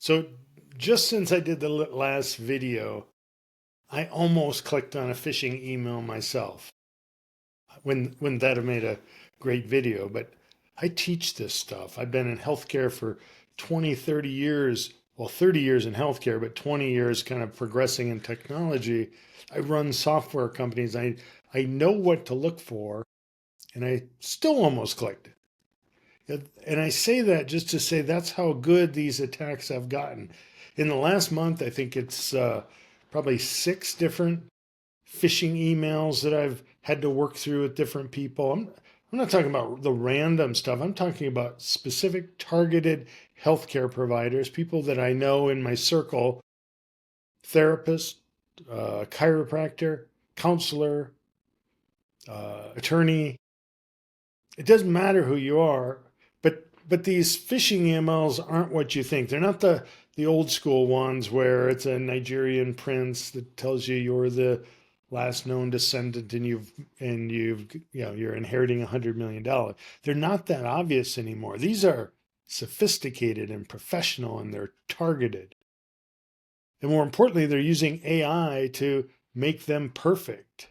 So just since I did the last video, I almost clicked on a phishing email myself. Wouldn't that have made a great video? But I teach this stuff. I've been in healthcare for 20, 30 years. Well, 30 years in healthcare, but 20 years kind of progressing in technology. I run software companies. I know what to look for, and I still almost clicked it. And I say that just to say that's how good these attacks have gotten. In the last month, I think it's probably 6 different phishing emails that I've had to work through with different people. I'm not talking about the random stuff. I'm talking about specific targeted healthcare providers, people that I know in my circle, therapist, chiropractor, counselor, attorney. It doesn't matter who you are, but these phishing emails aren't what you think. They're not the old school ones where it's a Nigerian prince that tells you you're the last known descendant and you're inheriting $100 million. They're not that obvious anymore. These are sophisticated and professional, and they're targeted. And more importantly, they're using AI to make them perfect.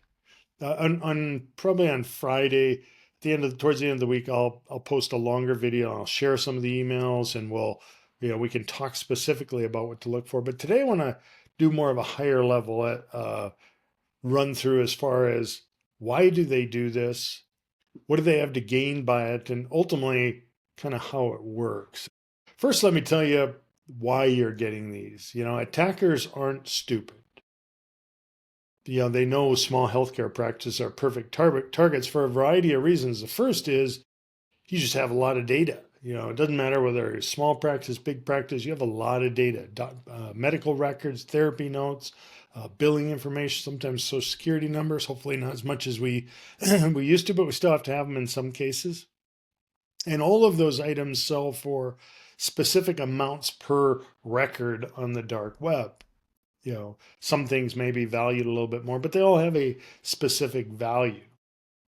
Probably on Friday, towards the end of the week, I'll post a longer video. I'll share some of the emails, and we can talk specifically about what to look for. But today I want to do more of a higher level run through as far as why do they do this, what do they have to gain by it, and ultimately kind of how it works. First, let me tell you why you're getting these. Attackers aren't stupid. They know small healthcare practices are perfect targets for a variety of reasons. The first is you just have a lot of data. It doesn't matter whether it's small practice, big practice, you have a lot of data, medical records, therapy notes, billing information, sometimes social security numbers, hopefully not as much as we used to, but we still have to have them in some cases. And all of those items sell for specific amounts per record on the dark web. Some things may be valued a little bit more, but they all have a specific value.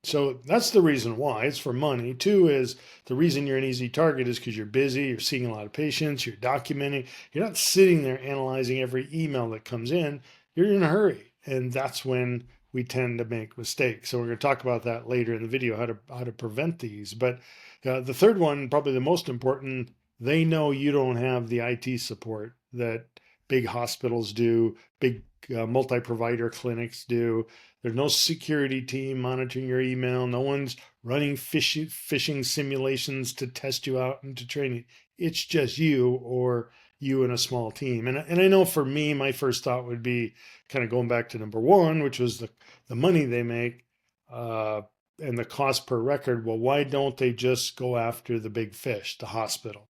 So that's the reason why. It's for money. 2 is the reason you're an easy target is because you're busy, you're seeing a lot of patients, you're documenting, you're not sitting there analyzing every email that comes in, you're in a hurry. And that's when we tend to make mistakes. So we're going to talk about that later in the video, how to prevent these. But the third one, probably the most important, they know you don't have the IT support that big hospitals do, big multi-provider clinics do. There's no security team monitoring your email. No one's running phishing simulations to test you out and to train you. It's just you or you and a small team. And I know for me, my first thought would be kind of going back to number 1, which was the money they make and the cost per record. Well, why don't they just go after the big fish, the hospital?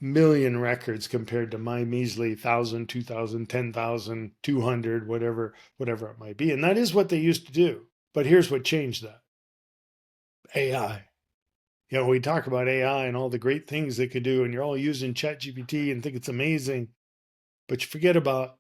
Million records compared to my measly 1,000, 2,000, 10,000, 200, whatever it might be. And that is what they used to do. But here's what changed that. AI. We talk about AI and all the great things they could do, and you're all using ChatGPT and think it's amazing. But you forget about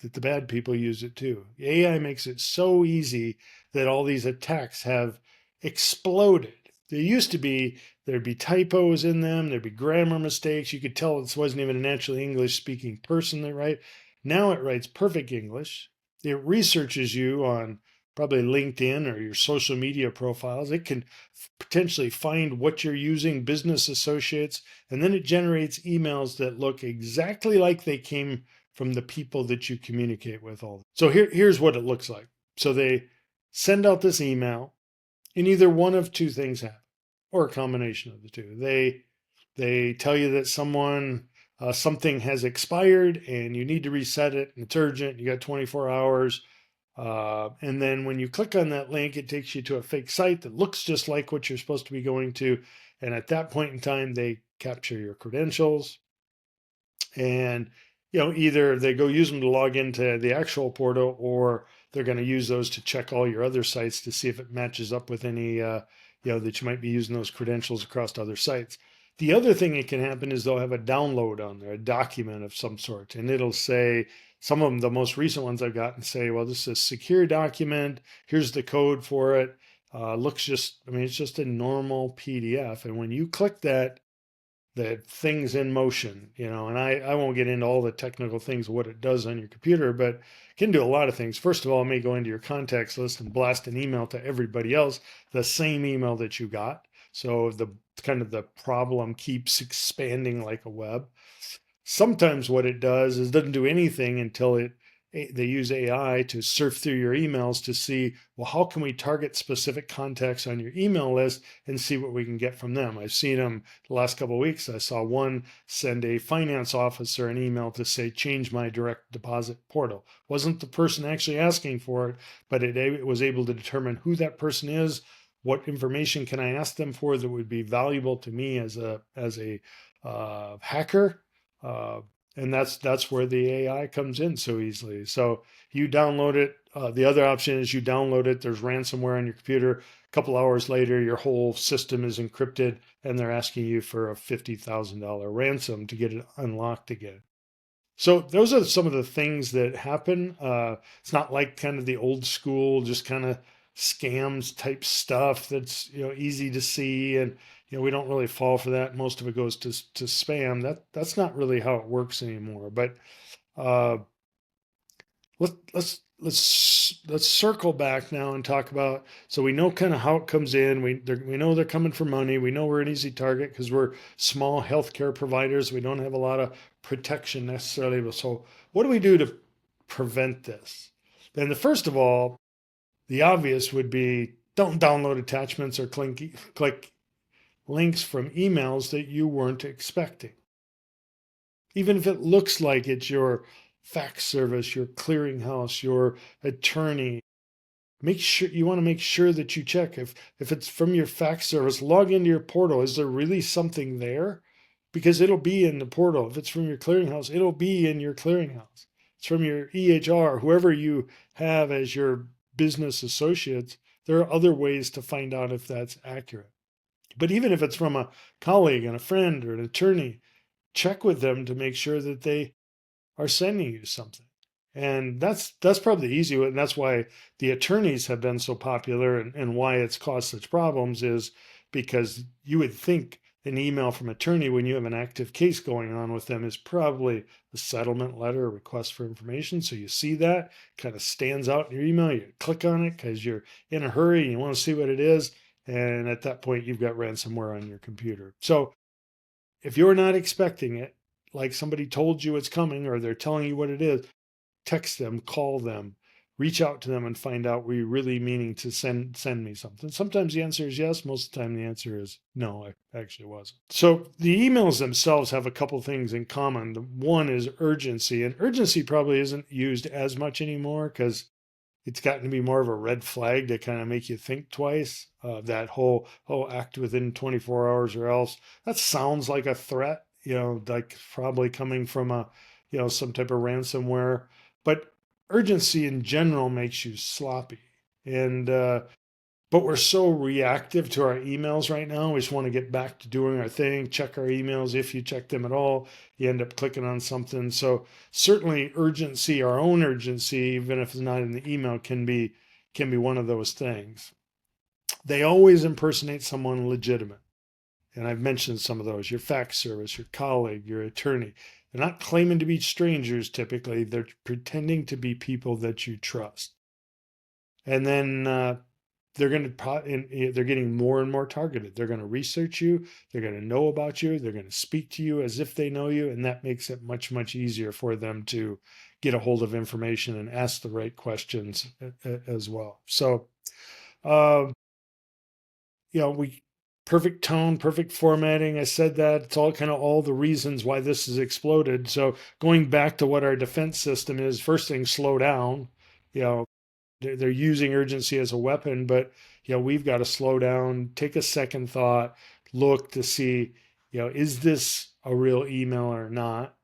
that the bad people use it too. AI makes it so easy that all these attacks have exploded. There used to be, there'd be typos in them, there'd be grammar mistakes. You could tell this wasn't even a naturally English speaking person that wrote. Now it writes perfect English. It researches you on probably LinkedIn or your social media profiles. It can potentially find what you're using, business associates, and then it generates emails that look exactly like they came from the people that you communicate with all. So here's what it looks like. So they send out this email, and either one of 2 things happen, or a combination of the 2. They tell you that something has expired and you need to reset it, and it's urgent. You got 24 hours. And then when you click on that link, it takes you to a fake site that looks just like what you're supposed to be going to. And at that point in time, they capture your credentials. And either they go use them to log into the actual portal, or they're going to use those to check all your other sites to see if it matches up with any, that you might be using those credentials across other sites. The other thing that can happen is they'll have a download on there, a document of some sort, and it'll say, some of them, the most recent ones I've gotten say, well, this is a secure document. Here's the code for it. It's just a normal PDF. And when you click that, the things in motion, and I won't get into all the technical things of what it does on your computer, but it can do a lot of things. First of all, it may go into your contacts list and blast an email to everybody else, the same email that you got. So the problem keeps expanding like a web. Sometimes what it does is it doesn't do anything until they use AI to surf through your emails to see, well, how can we target specific contacts on your email list and see what we can get from them. I've seen them the last couple of weeks. I saw one send a finance officer an email to say, change my direct deposit portal. Wasn't the person actually asking for it, but it was able to determine who that person is, what information can I ask them for that would be valuable to me as a hacker. And that's where the AI comes in so easily. So you download it. The other option is you download it. There's ransomware on your computer. A couple hours later, your whole system is encrypted, and they're asking you for a $50,000 ransom to get it unlocked again. So those are some of the things that happen. It's not like kind of the old school, just kind of scams type stuff that's easy to see, and we don't really fall for that. Most of it goes to spam. That's not really how it works anymore. But let's circle back now and talk about. So we know kind of how it comes in. We know they're coming for money. We know we're an easy target because we're small healthcare providers. We don't have a lot of protection necessarily. So what do we do to prevent this? Then first of all, the obvious would be don't download attachments or click links from emails that you weren't expecting. Even if it looks like it's your fax service, your clearinghouse, your attorney, you want to make sure that you check if it's from your fax service, log into your portal. Is there really something there? Because it'll be in the portal. If it's from your clearinghouse, it'll be in your clearinghouse. It's from your EHR, whoever you have as your business associates. There are other ways to find out if that's accurate. But even if it's from a colleague and a friend or an attorney, check with them to make sure that they are sending you something. And that's probably the easy way. And that's why the attorneys have been so popular, and why it's caused such problems is because you would think an email from attorney when you have an active case going on with them is probably a settlement letter, a request for information. So you see that kind of stands out in your email. You click on it because you're in a hurry and you want to see what it is. And at that point, you've got ransomware on your computer. So if you're not expecting it, like somebody told you it's coming or they're telling you what it is, text them, call them, reach out to them and find out, were you really meaning to send me something? Sometimes the answer is yes. Most of the time the answer is no, I actually wasn't. So the emails themselves have a couple things in common. The one is urgency, and urgency probably isn't used as much anymore because it's gotten to be more of a red flag to kind of make you think twice. That whole, act within 24 hours or else. That sounds like a threat, like probably coming from some type of ransomware. But urgency in general makes you sloppy. And but we're so reactive to our emails right now. We just want to get back to doing our thing, check our emails. If you check them at all, you end up clicking on something. So certainly urgency, our own urgency, even if it's not in the email, can be one of those things. They always impersonate someone legitimate. And I've mentioned some of those, your fax service, your colleague, your attorney. They're not claiming to be strangers typically. They're pretending to be people that you trust. And then they're getting more and more targeted. They're going to research you. They're going to know about you. They're going to speak to you as if they know you. And that makes it much, much easier for them to get a hold of information and ask the right questions as well. So, perfect tone, perfect formatting. I said that. It's all the reasons why this has exploded. So going back to what our defense system is, first thing, slow down. They're using urgency as a weapon, but we've got to slow down, take a second thought, look to see, is this a real email or not?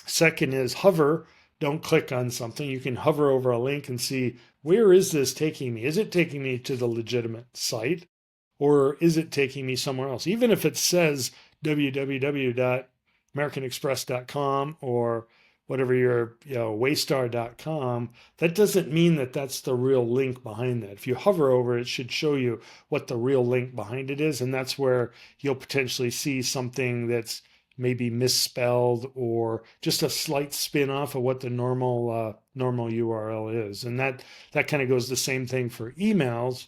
Second is hover. Don't click on something. You can hover over a link and see, where is this taking me? Is it taking me to the legitimate site? Or is it taking me somewhere else? Even if it says www.americanexpress.com or whatever your, waystar.com, that doesn't mean that that's the real link behind that. If you hover over it, it should show you what the real link behind it is. And that's where you'll potentially see something that's maybe misspelled or just a slight spin off of what the normal URL is. And that kind of goes the same thing for emails.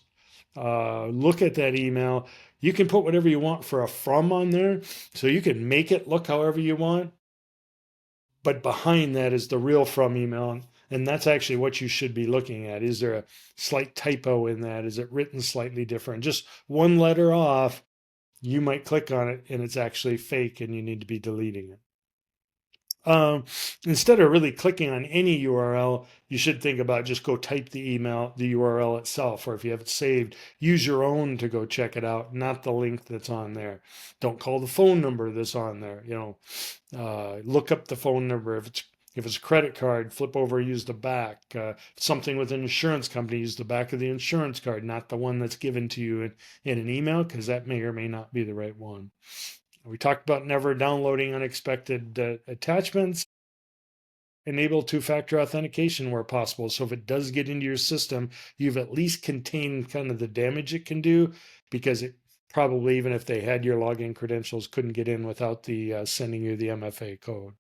Look at that email. You can put whatever you want for a from on there. So you can make it look however you want. But behind that is the real from email. And that's actually what you should be looking at. Is there a slight typo in that? Is it written slightly different? Just one letter off, you might click on it and it's actually fake and you need to be deleting it. Instead of really clicking on any URL, you should think about just go type the email, the URL itself, or if you have it saved, use your own to go check it out, not the link that's on there. Don't call the phone number that's on there. Look up the phone number. If it's a credit card, flip over, use the back. Something with an insurance company, use the back of the insurance card, not the one that's given to you in an email, because that may or may not be the right one. We talked about never downloading unexpected attachments. Enable two-factor authentication where possible. So if it does get into your system, you've at least contained kind of the damage it can do, because it probably, even if they had your login credentials, couldn't get in without the sending you the MFA code.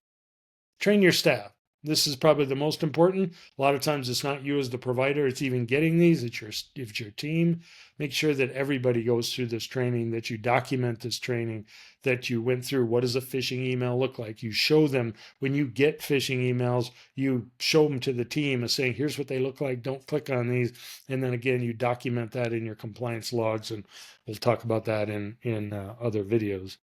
Train your staff. This is probably the most important. A lot of times it's not you as the provider, it's even getting these, it's your team. Make sure that everybody goes through this training, that you document this training, that you went through what does a phishing email look like. You show them when you get phishing emails, you show them to the team as saying, here's what they look like, don't click on these. And then again, you document that in your compliance logs, and we'll talk about that in other videos.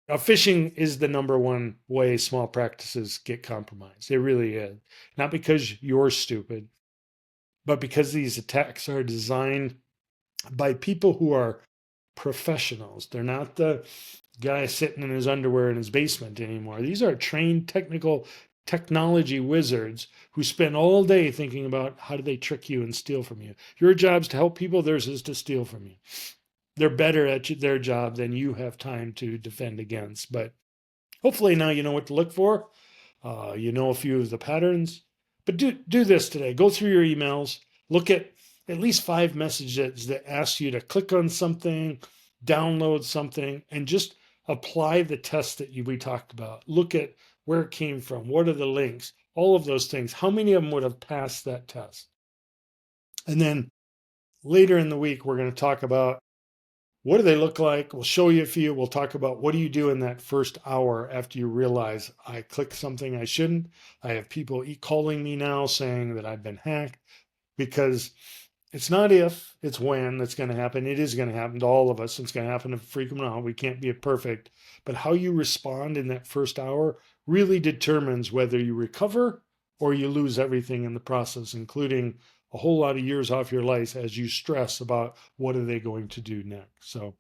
Now, phishing is the number one way small practices get compromised. It really is. Not because you're stupid, but because these attacks are designed by people who are professionals. They're not the guy sitting in his underwear in his basement anymore. These are trained technology wizards who spend all day thinking about how do they trick you and steal from you. Your job's to help people, theirs is to steal from you. They're better at their job than you have time to defend against. But hopefully now you know what to look for. You know a few of the patterns. But do this today. Go through your emails. Look at least 5 messages that ask you to click on something, download something, and just apply the test that we talked about. Look at where it came from. What are the links? All of those things. How many of them would have passed that test? And then later in the week, we're going to talk about what do they look like? We'll show you a few. We'll talk about what do you do in that first hour after you realize I clicked something I shouldn't. I have people calling me now saying that I've been hacked, because it's not if, it's when that's going to happen. It is going to happen to all of us. It's going to happen to frequent amount. We can't be perfect. But how you respond in that first hour really determines whether you recover or you lose everything in the process, including a whole lot of years off your life as you stress about what are they going to do next. So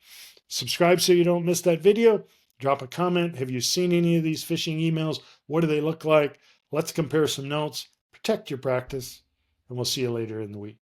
subscribe so you don't miss that video. Drop a comment. Have you seen any of these phishing emails? What do they look like? Let's compare some notes. Protect your practice, and we'll see you later in the week.